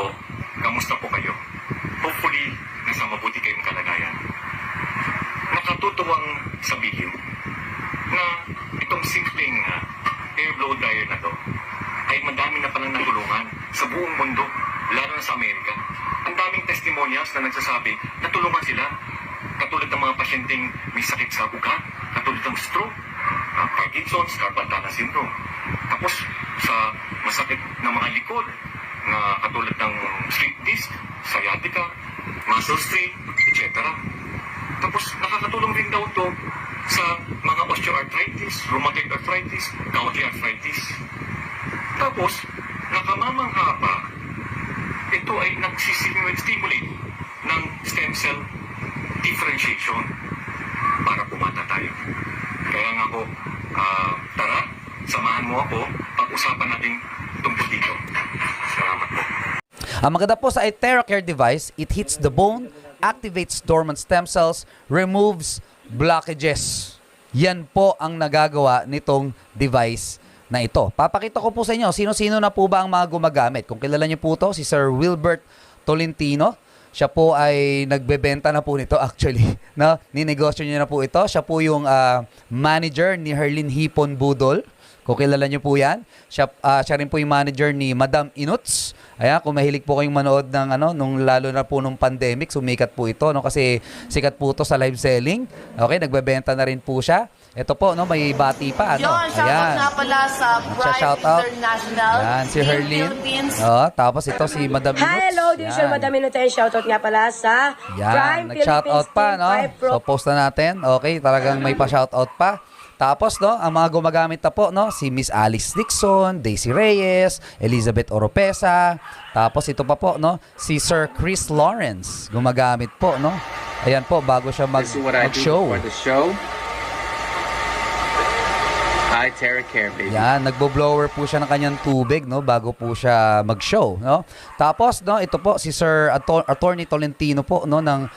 po, kamusta po kayo? Hopefully, nasa mabuti kayong kalagayan. Nakatutuwang sabihin na itong simpleng air blow dryer na to ay madami na palang natulungan sa buong mundo, lalo na sa Amerika. Ang daming testimonials na nagsasabi na tulungan sila. Katulad ng mga pasyenteng may sakit sa ugat, katulad ng stroke, Parkinson's, carpal tunnel syndrome. Tapos sa masakit ng mga likod, na katulad ng slip disc, sciatica, muscle strain, etc. Tapos nakakatulong rin daw to sa mga osteoarthritis, rheumatoid arthritis, gouty arthritis. Tapos, nakamamangha pa, ito ay nagsistimulate ng stem cell differentiation para pumata tayo. Kaya nga po, tara, samahan mo ako, pag-usapan natin tungkol dito. Salamat po. Ang maganda po sa iTeracare device, it hits the bone, activates dormant stem cells, removes blockages. Yan po ang nagagawa nitong device na ito. Papakita ko po sa inyo, sino-sino na po ba ang mga gumagamit. Kung kilala niyo po ito, si Sir Wilbert Tolentino. Siya po ay nagbebenta na po nito actually. No? Ninegosyo niya na po ito. Siya po yung manager ni Herlin Hipon Budol. Kung kilala niyo po yan. Siya rin po yung manager ni Madam Inuts. Ayan, kung mahilig po kayong manood ng lalo na po nung pandemic, sumikat po ito, no? Kasi sikat po ito sa live selling. Okay, nagbebenta na rin po siya. Ito po, no, may bati pa, ano. Yun, shoutout nga pala sa Prime International Yan, si Herlin. Philippines. Tapos ito si Madam Inuts. Hi, hello, this is Madam Inuts. Shoutout nga pala sa Prime nag-shoutout Philippines pa, Team no? 5 Pro. So, post na natin. Okay, talagang may pa-shoutout pa. Tapos, no, ang mga gumagamit na po, no, si Miss Alice Dixon, Daisy Reyes, Elizabeth Oropesa. Tapos, ito pa po, no, si Sir Chris Lawrence. Gumagamit po, no. Ayan po, bago siya mag-show. For the show. iTeracare, baby. Yan, nagbo-blower po siya ng kanyang tubig, no, bago po siya mag-show, no. Tapos, no, ito po si Sir Attorney Tolentino po, no, ng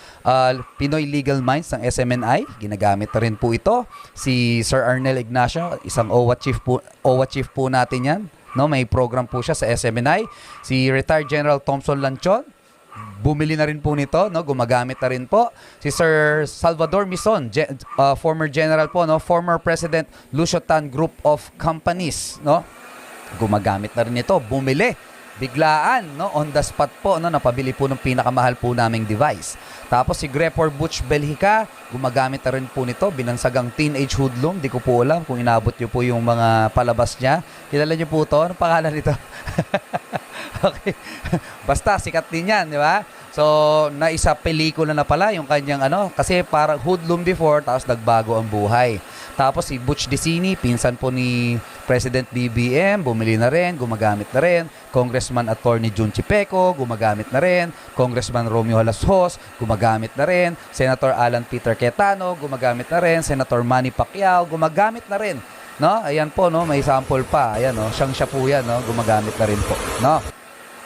Pinoy Legal Minds ng SMNI. Ginagamit na rin po ito. Si Sir Arnel Ignacio, isang OWA chief po natin yan, no. May program po siya sa SMNI. Si Retired General Thompson Lanchon, bumili na rin po nito, no, gumagamit na rin po. Si Sir Salvador Mison, former general po, no, former President Lucio Tan Group of Companies, no, gumagamit na rin ito, bumili, biglaan, no, on the spot po, no, napabili po ng pinakamahal po naming device. Tapos si Grepor Butch Belhica, gumagamit na rin po nito, binansagang teenage hoodlum, di ko po alam kung inabot nyo po yung mga palabas niya. Kilala nyo po ito? Anong pangalan nito? Okay. Basta sikat din yan, di ba? So, naisa pelikula na pala yung kanyang kasi parang hoodlum before, tapos nagbago ang buhay. Tapos si Butch Dicini, pinsan po ni President BBM, bumili na rin, gumagamit na rin. Congressman Attorney Jun Chipeco, gumagamit na rin. Congressman Romeo Halasos, gumagamit na rin. Senator Alan Peter Cayetano, gumagamit na rin. Senator Manny Pacquiao, gumagamit na rin. No? Ayan po, no, may sample pa. Ayan, no, siya po yan, no, gumagamit na rin po, no.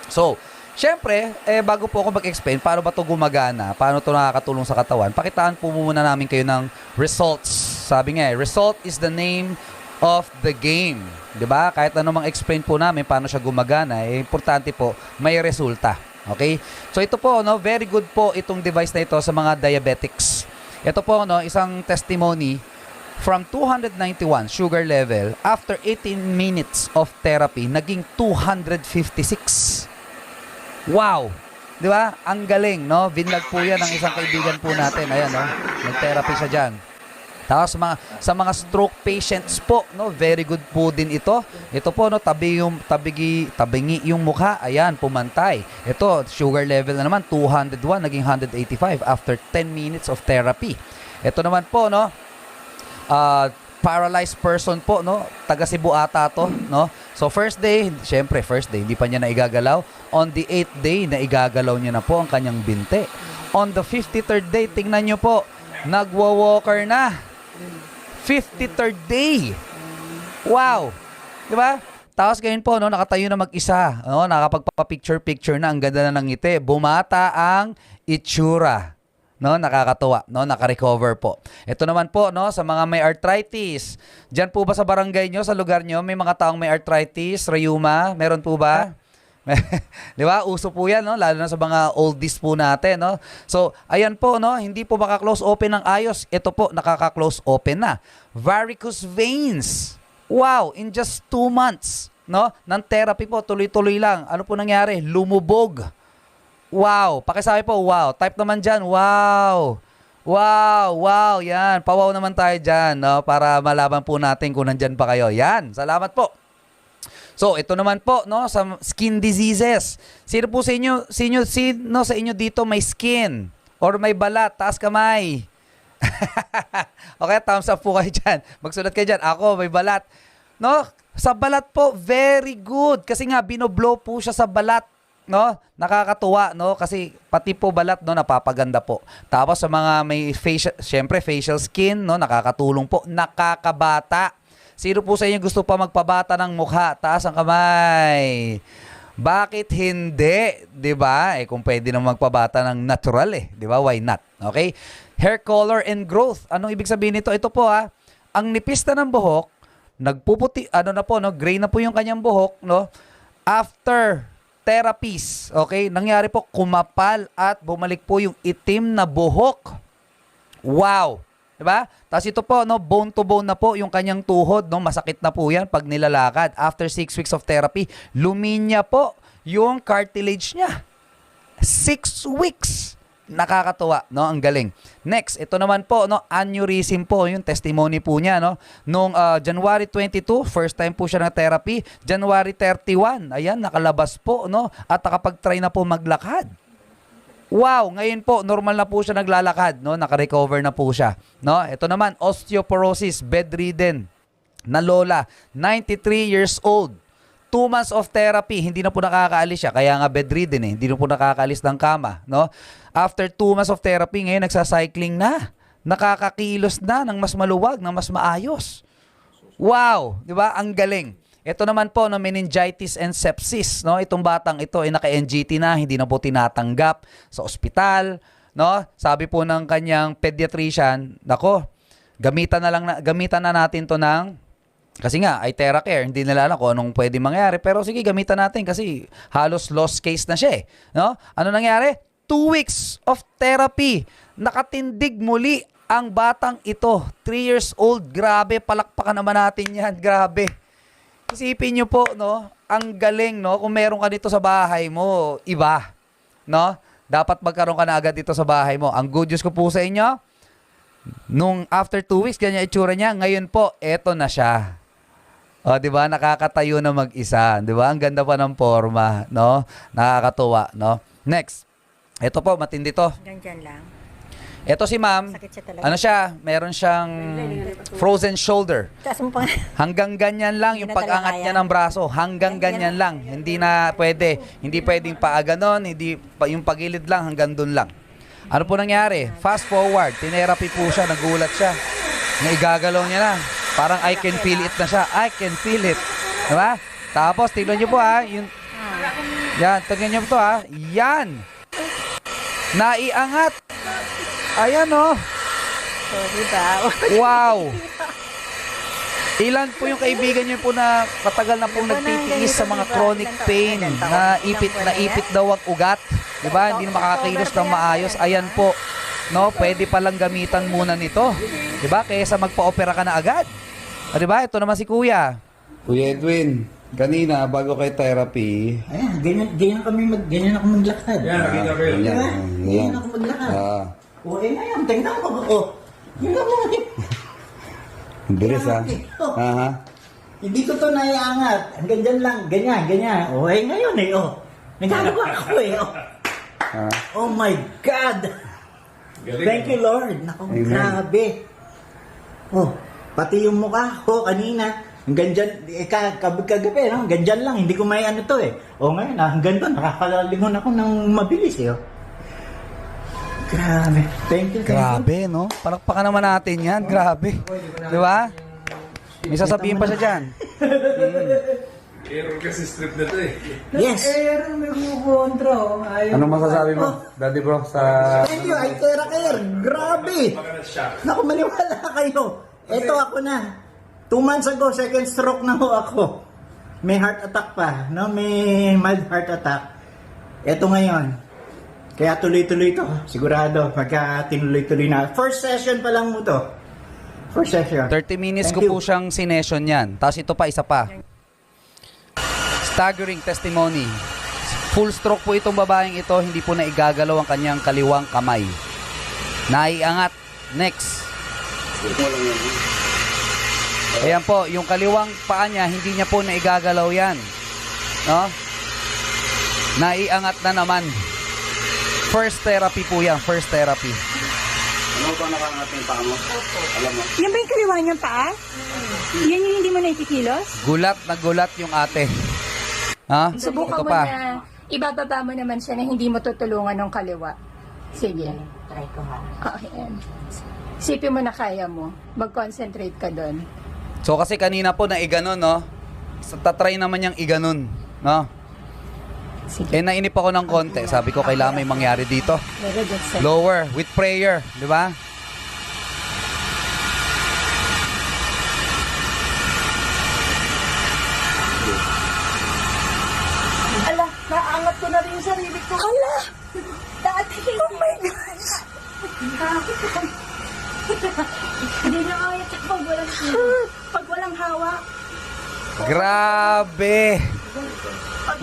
So, syempre, bago po ako mag-explain paano ba ito gumagana, paano ito nakakatulong sa katawan, pakitaan po muna namin kayo ng results. Sabi nga, result is the name of the game. 'Di ba? Kahit ano mang explain po namin paano siya gumagana, importante po may resulta. Okay? So ito po, no, very good po itong device na ito sa mga diabetics. Ito po, no, isang testimony from 291 sugar level, after 18 minutes of therapy, naging 256. Wow! Di ba? Ang galing, no? Vinlag po yan ng isang kaibigan po natin. Ayan, no? Nag-therapy siya dyan. Tapos sa mga stroke patients po, no? Very good po din ito. Ito po, no? Tabingi yung mukha. Ayan, pumantay. Ito, sugar level na naman, 201, naging 185 after 10 minutes of therapy. Ito naman po, no? Paralyzed person po, no? Taga Cebu ata to, no? So first day, syempre first day, hindi pa niya naigagalaw. On the 8th day, naigagalaw niya na po ang kanyang binte. On the 53rd day, tingnan niyo po, nagwa-walker na. 53rd day. Wow. 'Di ba? Tapos ganyan po, no, nakatayo na mag-isa, no? Nakapagpapa-picture na, ang ganda na ng ngiti. Bumata ang itsura. No, nakakatuwa, no, naka-recover po. Ito naman po, no, sa mga may arthritis. Diyan po ba sa barangay nyo, sa lugar nyo, may mga taong may arthritis, rheuma, meron po ba? Di ba? Uso po yan, no? Lalo na sa mga oldies po natin, no? So, ayan po, no? Hindi po maka-close open ng ayos. Ito po, nakaka-close open na. Varicose veins. Wow, in just 2 months, no? Ng therapy po, tuloy-tuloy lang. Ano po nangyari? Lumubog. Wow, pakisabi po, wow. Type naman dyan, wow. Wow, yan. Pawaw naman tayo dyan, no? Para malaman po natin kung nandyan pa kayo. Yan, salamat po. So, ito naman po, no, sa skin diseases. Sino po sino sa inyo dito may skin or may balat, taas kamay? Okay, thumbs up po kayo dyan. Magsulat kayo dyan. Ako, may balat. No, sa balat po, very good. Kasi nga, binoblow po siya sa balat. No, nakakatuwa, no, kasi pati po balat, no, napapaganda po. Tapos sa mga may facial skin, no, nakakatulong po, nakakabata. Sino po sa inyo gusto pa magpabata ng mukha? Taas ang kamay. Bakit hindi? 'Di ba? Kung pwede nang magpabata ng natural 'di ba? Why not? Okay? Hair color and growth. Anong ibig sabihin nito? Ito po ang nipis na ng buhok, nagpuputi, gray na po yung kanyang buhok, no? After therapies, okay? Nangyari po kumapal at bumalik po yung itim na buhok. Wow. Diba? Tapos ito po, no, bone to bone na po yung kanyang tuhod, no, masakit na po yan pag nilalakad. After 6 weeks of therapy, luminya po yung cartilage niya. 6 weeks. Nakakatuwa, no, ang galing. Next, ito naman po, no, aneurysm po, yung testimony po niya, no. Noong January 22, first time po siya na therapy. January 31, ayan, nakalabas po, no, at nakapag-try na po maglakad. Wow, ngayon po normal na po siya naglalakad, no? Naka-recover na po siya, no? Ito naman, osteoporosis, bedridden na lola, 93 years old. 2 months of therapy, hindi na po nakakaalis siya, kaya nga bedridden hindi na po nakakaalis ng kama, no? After 2 months of therapy, ngayon nagsa-cycling na. Nakakakilos na ng mas maluwag, ng mas maayos. Wow, 'di ba? Ang galing. Ito naman po, no, meningitis and sepsis, no? Itong batang ito ay naka-NGT na, hindi na po tinatanggap sa ospital, no? Sabi po ng kanyang pediatrician, nako, gamitan na natin 'to ng kasi nga ay TheraCare, hindi nila alam kung anong pwede mangyari, pero sige, gamitan natin kasi halos lost case na siya, no? Ano nangyari? 2 weeks of therapy. Nakatindig muli ang batang ito. 3 years old. Grabe, palakpakan naman natin 'yan. Grabe. Isipin nyo po, no, ang galing, no, kung meron ka dito sa bahay mo, iba, no, dapat magkaroon ka na agad dito sa bahay mo. Ang good news ko po sa inyo, nung after 2 weeks, ganyan itsura niya, ngayon po, eto na siya. O, di ba, nakakatayo na mag-isa, di ba, ang ganda pa ng forma, no, nakakatuwa, no. Next, eto po, matindi to. Ganyan lang. Ito si ma'am, Sakit siya talaga. ano siya, meron siyang frozen shoulder. Taas mo pa. Hanggang ganyan lang yung Hindi na pag-angat talaga niya kaya. ng braso. Hanggang ganyan lang. Hindi na pwede. Hindi pwedeng paaganon. Yung pagilid lang, hanggang dun lang. Ano po nangyari? Fast forward. Tinerapy po siya. Nagulat siya. Naigagalaw niya na. Parang I can feel it na siya. I can feel it. Diba? Tapos, tignan niyo po Yan. Tignan niyo po Yan. Naiangat. Ayan So, diba? Wow! Ilan po yung kaibigan niyo po na katagal na pong nagtitiis sa mga chronic pain, na ipit daw ang ugat, 'di ba? Hindi na makakakilos ng maayos. Ayan po. No, pwede pa lang gamitan muna nito. 'Di ba? Kaysa magpa-opera ka na agad. 'Di ba? Ito naman si Kuya. Kuya Edwin, kanina bago kay therapy, Ayan, ganyan ako maglakad. Ganyan ako maglakad. O, ngayon, tingnan mo. Tingnan mo. Ang bilis ha. Hindi ko to naiangat. Hanggang dyan lang. Ganyan. O, ngayon nagagawa ako Oh my God. Thank you, Lord. Naku, grabe. Oh, pati yung mukha ko kanina. Hanggang dyan, kagabi, no? Hanggang dyan lang. Hindi ko may ano to O, ngayon, hanggang doon, nakakalalingon ako ng mabilis Grabe. Thank you. Grabe, no? Palakpakan naman natin 'yan. Grabe. 'Di ba? May sasabihin pa siya diyan. Error kasi strip na to Yes. Ano masasabi mo, Daddy Bro, sa... Thank you, ay TheraCare. Grabe. Naku, maniwala kayo. Ito ako na. 2 months ago, second stroke na ho ako. may heart attack pa, no? May mild heart attack. Ito ngayon. Kaya tuloy-tuloy to. Sigurado, pagka tinuloy-tuloy na. First session pa lang mo to. First session. 30 minutes Thank ko you. po siyang sinession yan. Tapos ito pa, isa pa. Staggering testimony. Full stroke po itong babaeng ito, hindi po na igagalaw ang kanyang kaliwang kamay. Naiangat. Next. Ayan po, yung kaliwang paa niya, hindi niya po na igagalaw yan. No? Naiangat na naman. First therapy po yan, first therapy. Ano ba nakangat yung paa mo? Alam mo? Yan ba yung kaliwa niyang paa? Yan yung hindi mo naikikilos? Gulat na gulat yung ate. Ha? Subukan Ito mo pa. na, ibababa mo naman siya na hindi mo tutulungan ng kaliwa. Sige. Try ko ha. Okay. Sipin mo na kaya mo. Mag-concentrate ka doon. So kasi kanina po na iganon, no? So, tatry naman niyang iganon, no? Sige. Nainip ako ng konti. Sabi ko, kailangan may mangyari dito. Very good, sir. Lower, with prayer, di ba? Ala, naangat ko na rin yung sarili ko. Hala! Dati. Oh my gosh! Hindi na kaya pag walang Pag walang hawak, Grabe!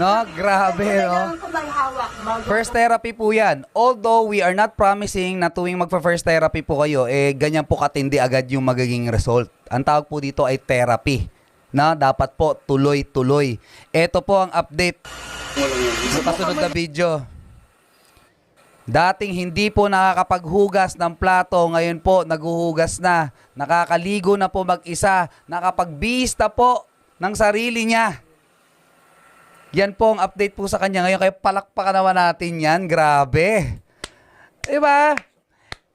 No? Grabe, no? kailangan ko may hawak. First therapy po yan. Although we are not promising na tuwing magpa-first therapy po kayo, ganyan po katindi agad yung magiging result. Ang tawag po dito ay therapy. Na dapat po tuloy-tuloy. Ito po ang update sa kasunod na video. Dating hindi po nakakapaghugas ng plato, ngayon po naghuhugas na. Nakakaligo na po mag-isa. Nakapagbista po ng sarili niya. Yan po ang update po sa kanya ngayon. Kaya palakpakan naman natin yan. Grabe. Diba?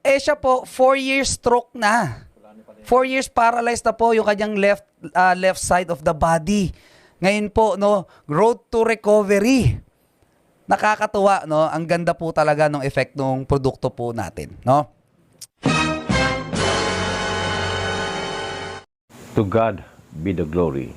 Siya po, 4 years stroke na. 4 years paralyzed na po yung kanyang left side of the body. Ngayon po, no, road to recovery. Nakakatuwa, no? Ang ganda po talaga ng effect ng produkto po natin, no? To God be the glory.